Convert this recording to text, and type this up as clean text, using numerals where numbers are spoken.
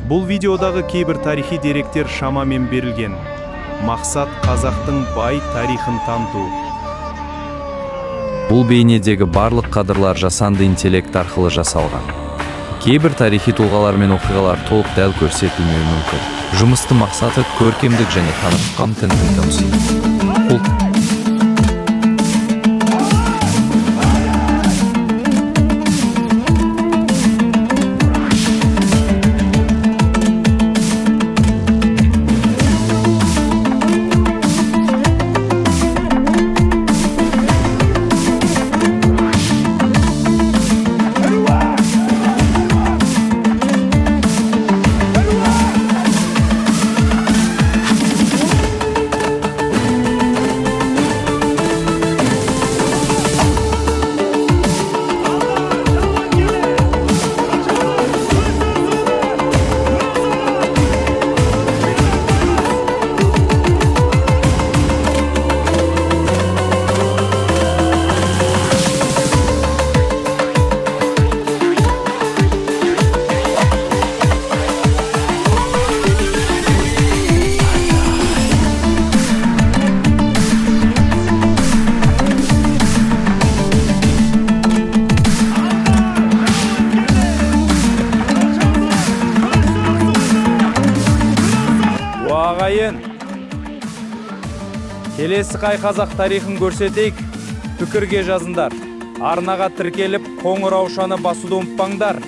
Бұл видеодағы кейбір тарихи деректер шамамен берілген. Мақсат қазақтың бай тарихын таныту. Бұл бейнедегі барлық кадрлар жасанды интеллект арқылы жасалған. Кейбір тарихи тұлғалар мен оқиғалар толық дәл көрсетілмеуі мүмкін. Жұмыстың мақсаты көркемдік және танымдық контенттің дауысы. Ағайын, келесі қай қазақ тарихын көрсетейік, пікірге жазыңдар. Арнаға тіркеліп, қоңыраушаны басуды ұмытпаңдар.